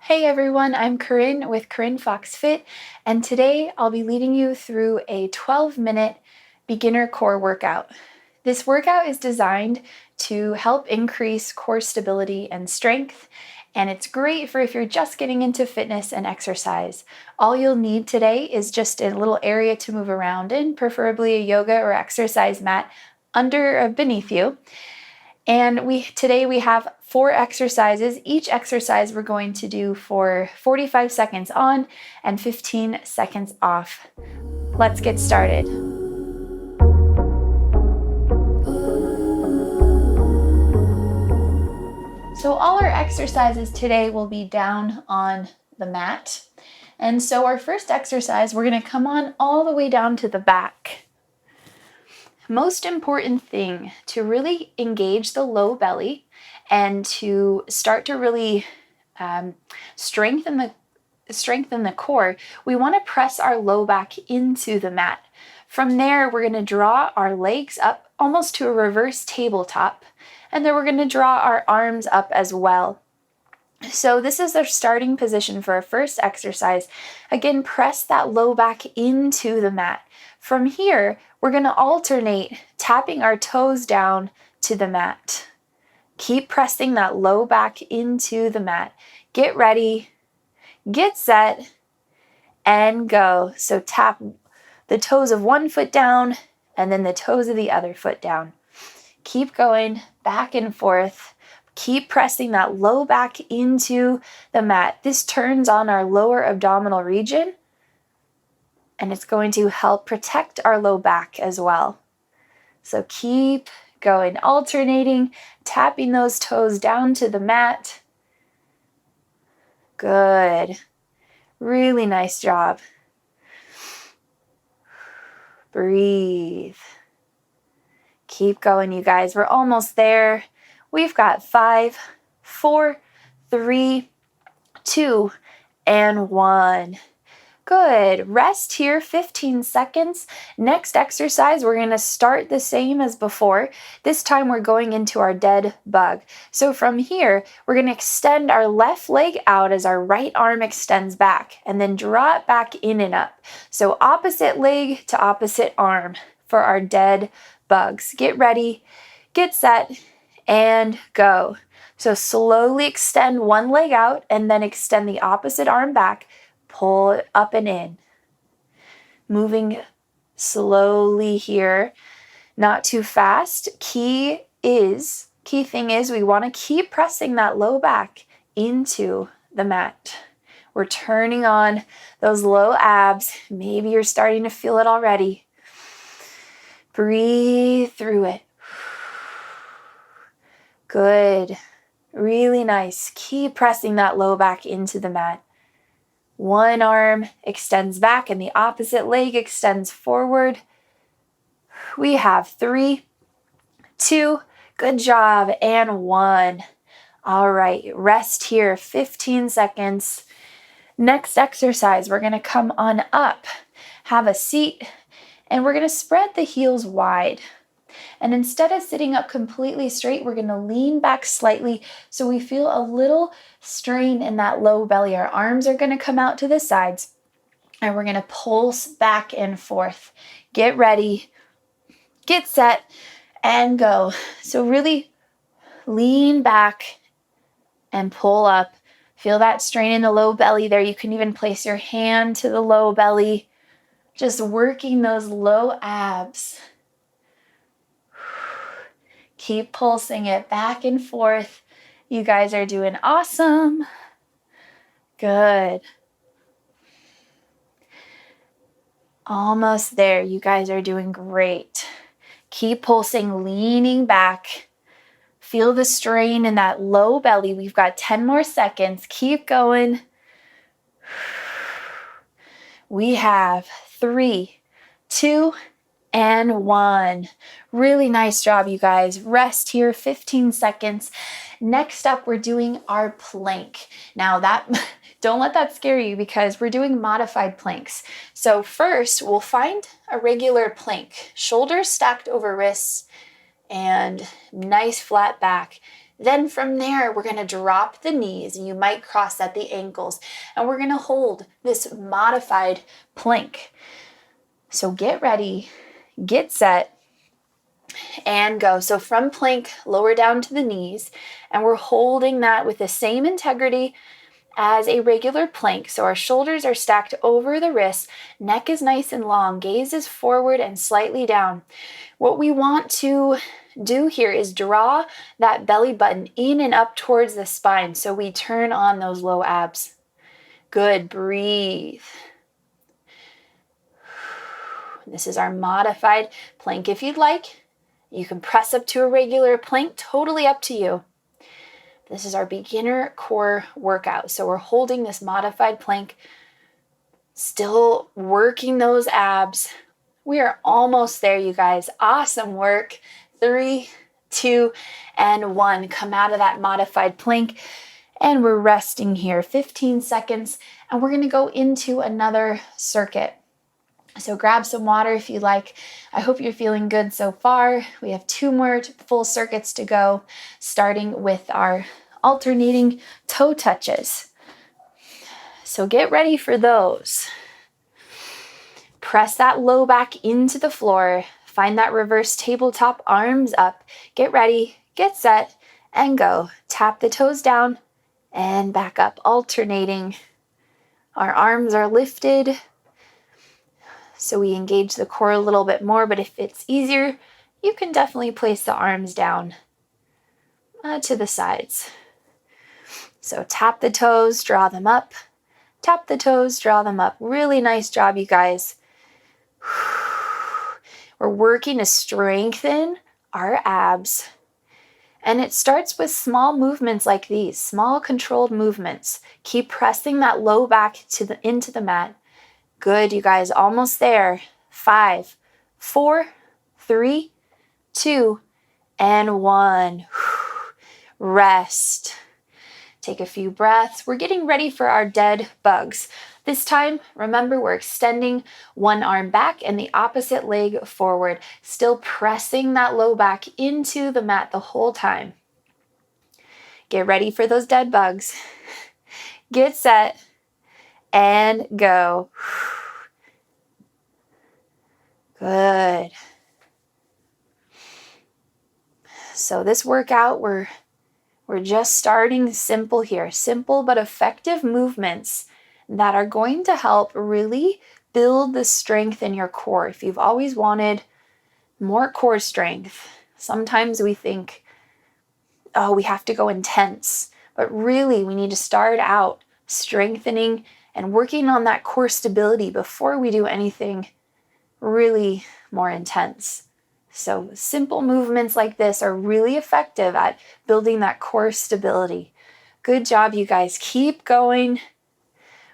Hey everyone, I'm Corrin with Corrin Fox Fit, and today I'll be leading you through a 12-minute beginner core workout. This workout is designed to help increase core stability and strength, and it's great for if you're just getting into fitness and exercise. All you'll need today is just a little area to move around in, preferably a yoga or exercise mat under or beneath you. And today we have 4 exercises. Each exercise we're going to do for 45 seconds on and 15 seconds off. Let's get started. So all our exercises today will be down on the mat. And so our first exercise, we're going to come on all the way down to the back. Most important thing to really engage the low belly and to start to really strengthen the core, we want to press our low back into the mat. From there, we're going to draw our legs up almost to a reverse tabletop, and then we're going to draw our arms up as well. So this is our starting position for our first exercise. Again, press that low back into the mat. From here, we're going to alternate tapping our toes down to the mat. Keep pressing that low back into the mat. Get ready, get set, and go. So tap the toes of one foot down and then the toes of the other foot down. Keep going back and forth. Keep pressing that low back into the mat. This turns on our lower abdominal region, and it's going to help protect our low back as well. So keep going, alternating, tapping those toes down to the mat. Good. Really nice job. Breathe. Keep going, you guys. We're almost there. We've got 5, 4, 3, 2, and 1. Good. Rest here 15 seconds. Next exercise, we're going to start the same as before. This time we're going into our dead bug. So from here, we're going to extend our left leg out as our right arm extends back, and then draw it back in and up. So opposite leg to opposite arm for our dead bugs. Get ready, get set, and go. So slowly extend one leg out and then extend the opposite arm back. Pull it up and in. Moving slowly here, not too fast. Key thing is we want to keep pressing that low back into the mat. We're turning on those low abs. Maybe you're starting to feel it already. Breathe through it. Good. Really nice. Keep pressing that low back into the mat. One arm extends back and the opposite leg extends forward. We have 3, 2, good job, and 1. All right, rest here 15 seconds. Next exercise, we're going to come on up, have a seat, and we're going to spread the heels wide. And instead of sitting up completely straight, we're going to lean back slightly so we feel a little strain in that low belly. Our arms are going to come out to the sides, and we're going to pulse back and forth. Get ready, get set, and go. So really lean back and pull up. Feel that strain in the low belly there. You can even place your hand to the low belly, just working those low abs. Keep pulsing it back and forth. You guys are doing awesome. Good. Almost there. You guys are doing great. Keep pulsing, leaning back. Feel the strain in that low belly. We've got 10 more seconds. Keep going. We have 3, 2, and 1. Really nice job, you guys. Rest here 15 seconds. Next up, we're doing our plank. Now don't let that scare you because we're doing modified planks. So first, we'll find a regular plank, shoulders stacked over wrists and nice flat back. Then from there, we're going to drop the knees, and you might cross at the ankles, and we're going to hold this modified plank. So get ready, get set, and go. So from plank, lower down to the knees, and we're holding that with the same integrity as a regular plank. So our shoulders are stacked over the wrists, neck is nice and long, gaze is forward and slightly down. What we want to do here is draw that belly button in and up towards the spine so we turn on those low abs. Good, breathe. This is our modified plank. If you'd like, you can press up to a regular plank, totally up to you. This is our beginner core workout. So we're holding this modified plank, still working those abs. We are almost there, you guys. Awesome work. 3, 2, and 1. Come out of that modified plank, and we're resting here 15 seconds, and we're going to go into another circuit. So grab some water if you like. I hope you're feeling good so far. We have 2 more full circuits to go, starting with our alternating toe touches. So get ready for those. Press that low back into the floor. Find that reverse tabletop, arms up. Get ready, get set, and go. Tap the toes down and back up, alternating. Our arms are lifted, so we engage the core a little bit more, but if it's easier, you can definitely place the arms down to the sides. So tap the toes, draw them up. Tap the toes, draw them up. Really nice job, you guys. We're working to strengthen our abs. And it starts with small movements like these, small controlled movements. Keep pressing that low back into the mat. Good, you guys, almost there. 5, 4, 3, 2, and 1. Rest. Take a few breaths. We're getting ready for our dead bugs. This time, remember, we're extending one arm back and the opposite leg forward, still pressing that low back into the mat the whole time. Get ready for those dead bugs. Get set and go. Good. So this workout, we're just starting simple here. Simple but effective movements that are going to help really build the strength in your core. If you've always wanted more core strength, sometimes we think, oh, we have to go intense. But really, we need to start out strengthening and working on that core stability before we do anything really more intense. So simple movements like this are really effective at building that core stability. Good job, you guys. Keep going.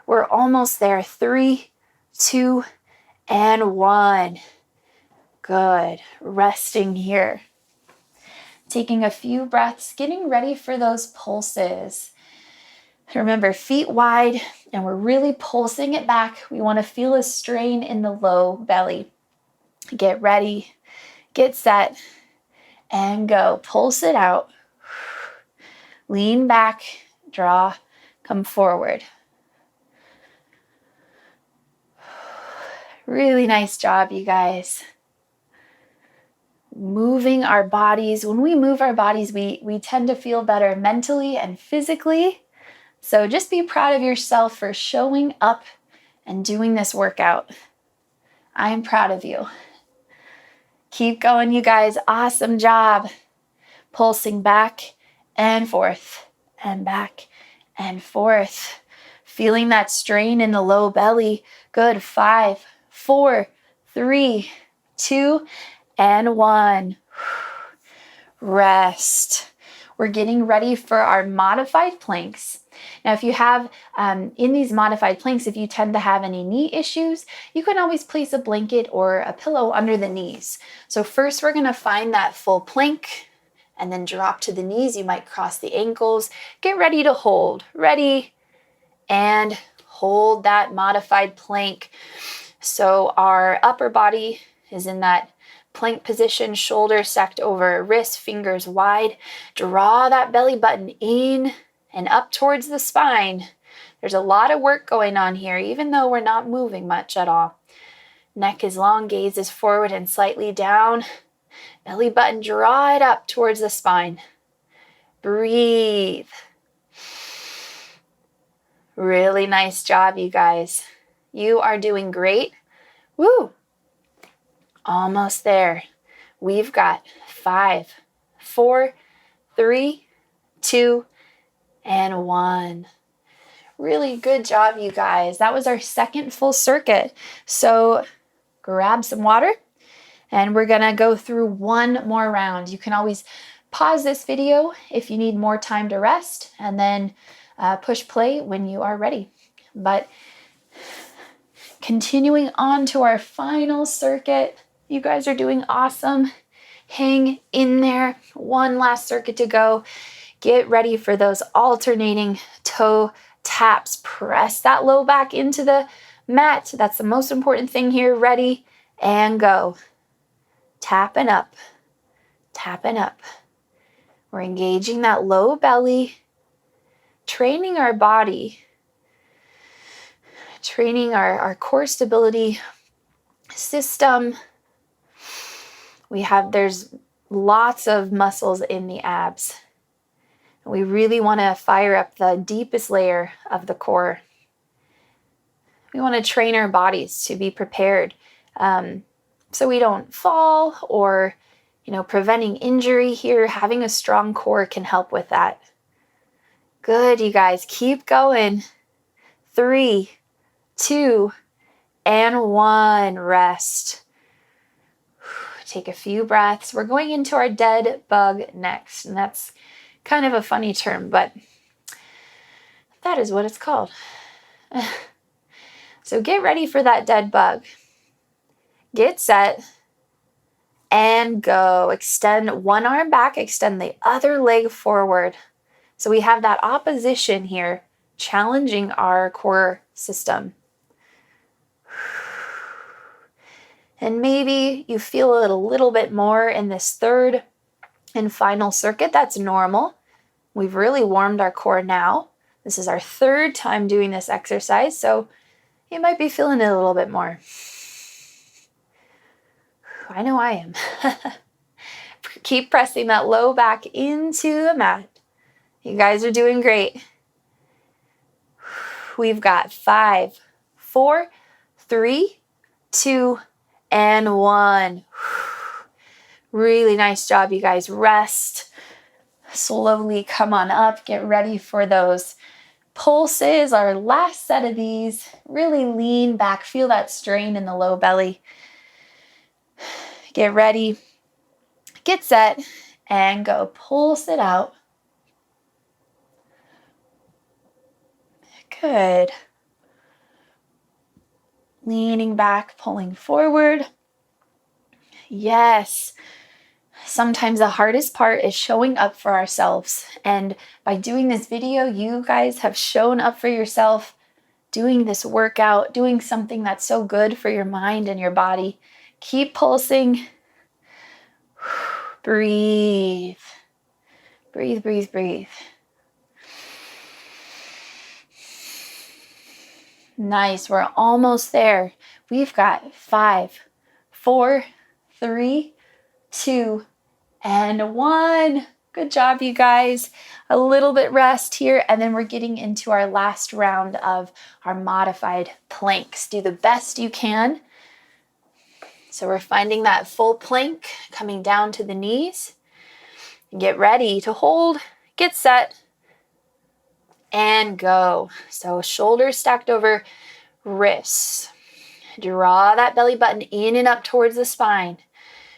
We're almost there. 3, 2, and 1. Good. Resting here. Taking a few breaths, getting ready for those pulses. Remember, feet wide, and we're really pulsing it back. We want to feel a strain in the low belly. Get ready, get set, and go. Pulse it out. Lean back, draw, come forward. Really nice job, you guys. Moving our bodies. When we move our bodies, we tend to feel better mentally and physically. So just be proud of yourself for showing up and doing this workout. I am proud of you. Keep going, you guys. Awesome job. Pulsing back and forth and back and forth. Feeling that strain in the low belly. Good. 5, 4, 3, 2, and 1. Rest. We're getting ready for our modified planks. Now, if you have, in these modified planks, if you tend to have any knee issues, you can always place a blanket or a pillow under the knees. So first, we're going to find that full plank and then drop to the knees. You might cross the ankles. Get ready to hold. Ready, and hold that modified plank. So our upper body is in that plank position, shoulders stacked over, wrists, fingers wide. Draw that belly button in and up towards the spine. There's a lot of work going on here, even though we're not moving much at all. Neck is long, gaze is forward and slightly down. Belly button, draw it up towards the spine. Breathe. Really nice job, you guys. You are doing great. Woo! Almost there. We've got 5, 4, 3, 2, and 1. Really good job, you guys. That was our second full circuit. So grab some water and we're gonna go through one more round. You can always pause this video if you need more time to rest and then push play when you are ready. But continuing on to our final circuit. You guys are doing awesome. Hang in there. One last circuit to go. Get ready for those alternating toe taps. Press that low back into the mat. That's the most important thing here. Ready and go. Tapping up. Tapping up. We're engaging that low belly. Training our body. Training our core stability system. There's lots of muscles in the abs. We really want to fire up the deepest layer of the core. We want to train our bodies to be prepared so we don't fall or, preventing injury here. Having a strong core can help with that. Good, you guys. Keep going. 3, 2, and 1. Rest. Take a few breaths. We're going into our dead bug next, and that's kind of a funny term, but that is what it's called. So get ready for that dead bug. Get set and go. Extend one arm back, extend the other leg forward. So we have that opposition here, challenging our core system. And maybe you feel it a little bit more in this third and final circuit. That's normal. We've really warmed our core now. This is our third time doing this exercise, so you might be feeling it a little bit more. I know I am. Keep pressing that low back into the mat. You guys are doing great. We've got 5, 4, 3, 2, and 1. Really nice job, you guys. Rest. Slowly come on up. Get ready for those pulses. Our last set of these. Really lean back. Feel that strain in the low belly. Get ready. Get set. And go. Pulse it out. Good. Leaning back, pulling forward. Yes. Sometimes the hardest part is showing up for ourselves. And by doing this video, you guys have shown up for yourself, doing this workout, doing something that's so good for your mind and your body. Keep pulsing. Breathe. Breathe, breathe, breathe. Nice. We're almost there. We've got 5, 4, 3, 2, and 1. Good job, you guys. A little bit rest here, and then we're getting into our last round of our modified planks. Do the best you can. So we're finding that full plank, coming down to the knees. Get ready to hold, get set, and go. So shoulders stacked over wrists. Draw that belly button in and up towards the spine.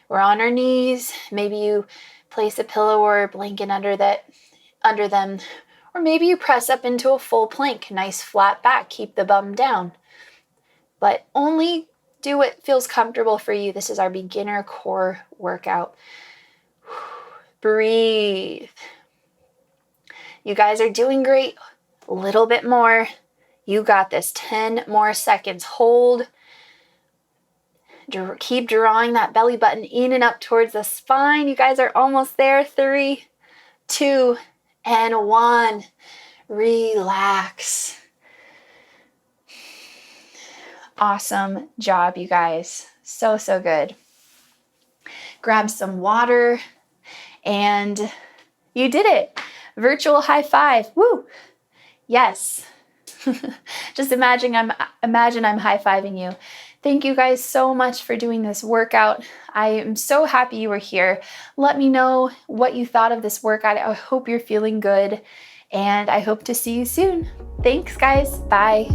We're on our knees. Maybe you place a pillow or a blanket under them. Or maybe you press up into a full plank. Nice flat back. Keep the bum down. But only do what feels comfortable for you. This is our beginner core workout. Breathe. You guys are doing great. A little bit more. You got this. 10 more seconds. Hold. Keep drawing that belly button in and up towards the spine. You guys are almost there. 3, 2, and 1. Relax. Awesome job, you guys. So, so good. Grab some water, and you did it. Virtual high five. Woo! Yes. Just imagine I'm high-fiving you. Thank you guys so much for doing this workout. I am so happy you were here. Let me know what you thought of this workout. I hope you're feeling good, and I hope to see you soon. Thanks, guys. Bye.